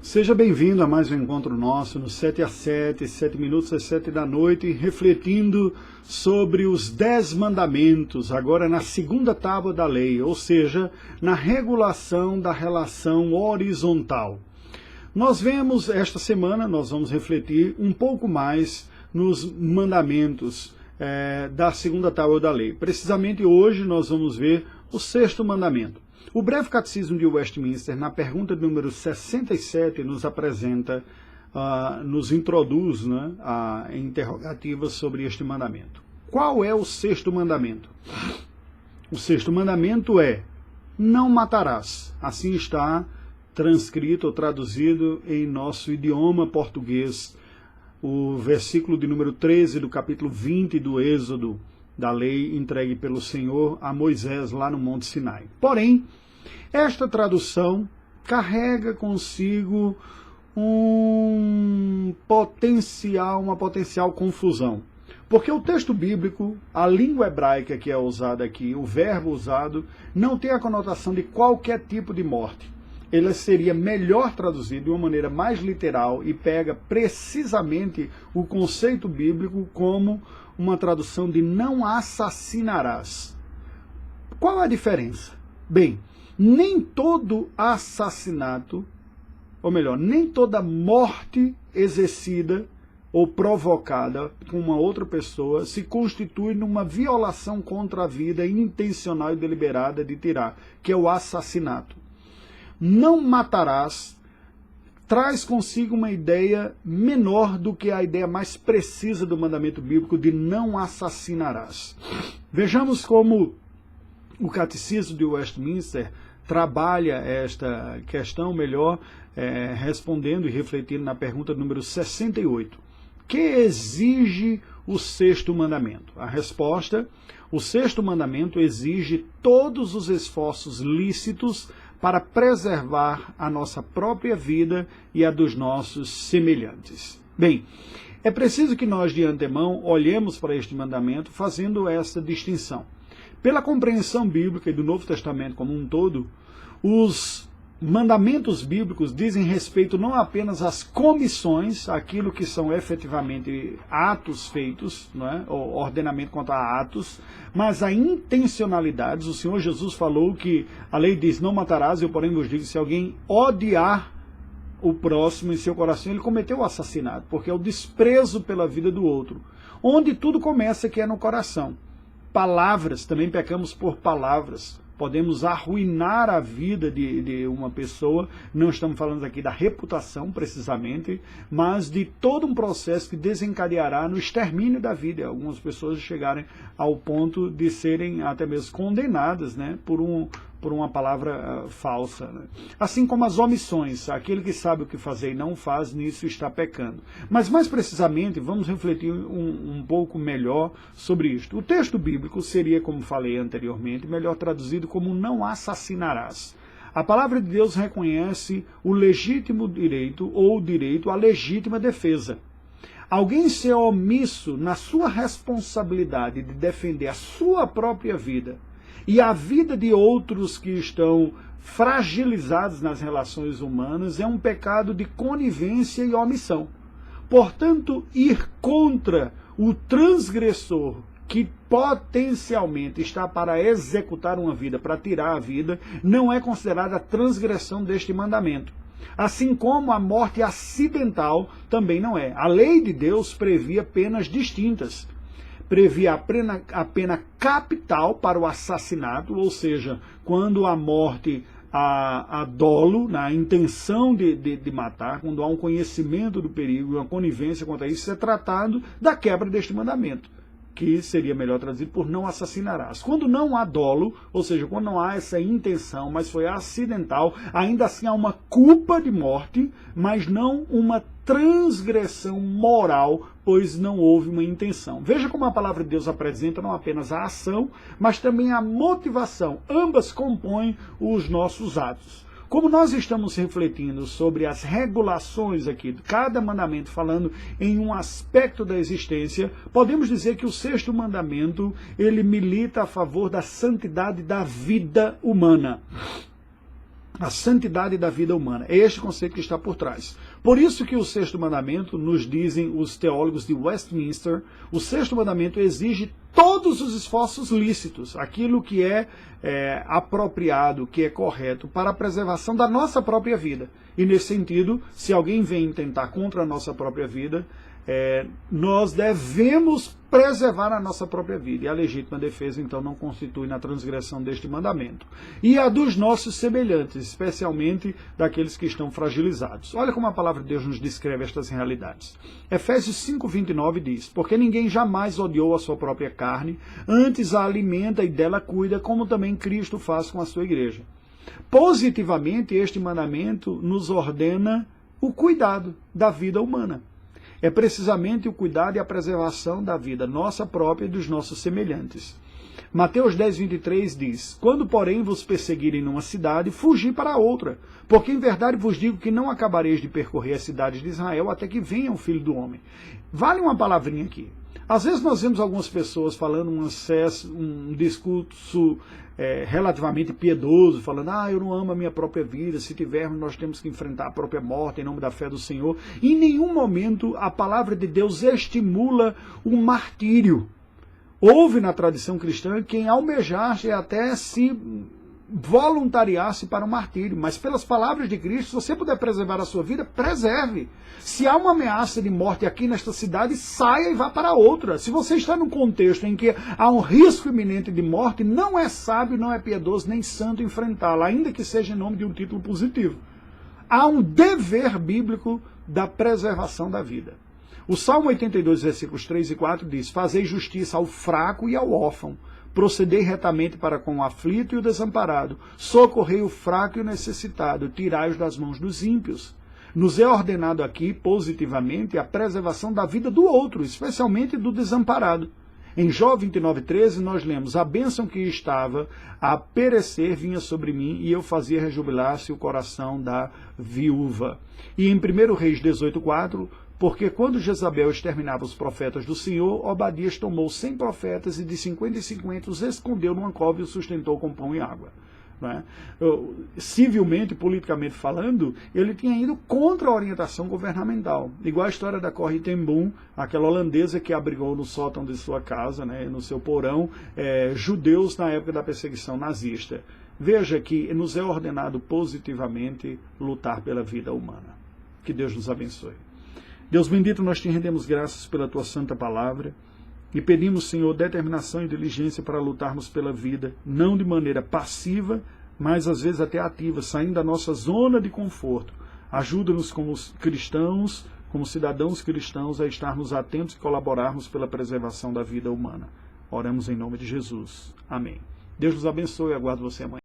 Seja bem-vindo a mais um encontro nosso no 7 às 7, 7 minutos às 7 da noite, refletindo sobre os 10 mandamentos, agora na segunda tábua da lei, ou seja, na regulação da relação horizontal. Nós vemos, esta semana, nós vamos refletir um pouco mais nos mandamentos da segunda tábua da lei. Precisamente hoje nós vamos ver o sexto mandamento. O breve catecismo de Westminster, na pergunta número 67, nos apresenta, nos introduz a interrogativa sobre este mandamento. Qual é o sexto mandamento? O sexto mandamento é: não matarás. Assim está transcrito ou traduzido em nosso idioma português, o versículo de número 13 do capítulo 20 do Êxodo, da lei entregue pelo Senhor a Moisés lá no Monte Sinai. Porém, esta tradução carrega consigo uma potencial confusão. Porque o texto bíblico, a língua hebraica que é usada aqui, o verbo usado, não tem a conotação de qualquer tipo de morte. Ele seria melhor traduzido de uma maneira mais literal e pega precisamente o conceito bíblico como uma tradução de não assassinarás. Qual a diferença? Bem, nem todo assassinato, ou melhor, nem toda morte exercida ou provocada com uma outra pessoa se constitui numa violação contra a vida intencional e deliberada de tirar, que é o assassinato. Não matarás traz consigo uma ideia menor do que a ideia mais precisa do mandamento bíblico de não assassinarás. Vejamos como o catecismo de Westminster trabalha esta questão melhor, respondendo e refletindo na pergunta número 68. Que exige o sexto mandamento? A resposta: o sexto mandamento exige todos os esforços lícitos para preservar a nossa própria vida e a dos nossos semelhantes. Bem, é preciso que nós de antemão olhemos para este mandamento fazendo essa distinção. Pela compreensão bíblica e do Novo Testamento como um todo, os mandamentos bíblicos dizem respeito não apenas às comissões, aquilo que são efetivamente atos feitos, não é? O ordenamento quanto a atos, mas a intencionalidades. O Senhor Jesus falou que a lei diz: não matarás, eu porém vos digo, se alguém odiar o próximo em seu coração, ele cometeu o assassinato, porque é o desprezo pela vida do outro. Onde tudo começa, que é no coração. Palavras, também pecamos por palavras. Podemos arruinar a vida de uma pessoa, não estamos falando aqui da reputação precisamente, mas de todo um processo que desencadeará no extermínio da vida. Algumas pessoas chegarem ao ponto de serem até mesmo condenadas, por uma palavra falsa. Assim como as omissões, aquele que sabe o que fazer e não faz, nisso está pecando. Mas mais precisamente, vamos refletir um pouco melhor sobre isto. O texto bíblico seria, como falei anteriormente, melhor traduzido como não assassinarás. A palavra de Deus reconhece o legítimo direito ou o direito à legítima defesa. Alguém ser omisso na sua responsabilidade de defender a sua própria vida e a vida de outros que estão fragilizados nas relações humanas é um pecado de conivência e omissão. Portanto, ir contra o transgressor que potencialmente está para executar uma vida, para tirar a vida, não é considerada transgressão deste mandamento. Assim como a morte acidental também não é. A lei de Deus previa penas distintas. Previa a pena capital para o assassinato, ou seja, quando a morte a dolo, na intenção de matar, quando há um conhecimento do perigo, uma conivência contra isso, é tratado da quebra deste mandamento, que seria melhor traduzido por não assassinarás. Quando não há dolo, ou seja, quando não há essa intenção, mas foi acidental, ainda assim há uma culpa de morte, mas não uma transgressão moral, pois não houve uma intenção. Veja como a palavra de Deus apresenta não apenas a ação, mas também a motivação. Ambas compõem os nossos atos. Como nós estamos refletindo sobre as regulações aqui, cada mandamento falando em um aspecto da existência, podemos dizer que o sexto mandamento, ele milita a favor da santidade da vida humana. a santidade da vida humana. É este conceito que está por trás. Por isso que o sexto mandamento, nos dizem os teólogos de Westminster, o sexto mandamento exige todos os esforços lícitos, aquilo que é apropriado, que é correto, para a preservação da nossa própria vida. E nesse sentido, se alguém vem tentar contra a nossa própria vida, nós devemos preservar a nossa própria vida. E a legítima defesa, então, não constitui na transgressão deste mandamento. E a dos nossos semelhantes, especialmente daqueles que estão fragilizados. Olha como a palavra de Deus nos descreve estas realidades. Efésios 5:29 diz: porque ninguém jamais odiou a sua própria carne, antes a alimenta e dela cuida, como também Cristo faz com a sua igreja. Positivamente, este mandamento nos ordena o cuidado da vida humana. É precisamente o cuidado e a preservação da vida nossa própria e dos nossos semelhantes. Mateus 10:23 diz: quando, porém, vos perseguirem numa cidade, fugi para outra, porque em verdade vos digo que não acabareis de percorrer as cidades de Israel até que venha o Filho do Homem. Vale uma palavrinha aqui. Às vezes nós vemos algumas pessoas falando um discurso relativamente piedoso, falando, eu não amo a minha própria vida, se tivermos nós temos que enfrentar a própria morte em nome da fé do Senhor. Em nenhum momento a palavra de Deus estimula o martírio. Houve na tradição cristã quem almejasse até se voluntariar-se para o martírio, mas pelas palavras de Cristo, se você puder preservar a sua vida, preserve. Se há uma ameaça de morte aqui nesta cidade, saia e vá para outra. Se você está num contexto em que há um risco iminente de morte, não é sábio, não é piedoso, nem santo enfrentá-la, ainda que seja em nome de um título positivo. Há um dever bíblico da preservação da vida. O Salmo 82, versículos 3 e 4 diz: fazei justiça ao fraco e ao órfão, procedei retamente para com o aflito e o desamparado, socorrei o fraco e o necessitado, tirai-os das mãos dos ímpios. Nos é ordenado aqui, positivamente, a preservação da vida do outro, especialmente do desamparado. Em Jó 29:13, nós lemos: a bênção que estava a perecer vinha sobre mim, e eu fazia rejubilar-se o coração da viúva. E em 1 Reis 18:4, porque quando Jezabel exterminava os profetas do Senhor, Obadias tomou 100 profetas e de 50 em 50 os escondeu numa cova e os sustentou com pão e água. Não é? Civilmente, politicamente falando, ele tinha ido contra a orientação governamental. Igual a história da Corrie ten Boom, aquela holandesa que abrigou no sótão de sua casa, né, no seu porão, judeus na época da perseguição nazista. Veja que nos é ordenado positivamente lutar pela vida humana. Que Deus nos abençoe. Deus bendito, nós te rendemos graças pela tua santa palavra e pedimos, Senhor, determinação e diligência para lutarmos pela vida, não de maneira passiva, mas às vezes até ativa, saindo da nossa zona de conforto. Ajuda-nos como cristãos, como cidadãos cristãos, a estarmos atentos e colaborarmos pela preservação da vida humana. Oramos em nome de Jesus. Amém. Deus nos abençoe e aguardo você amanhã.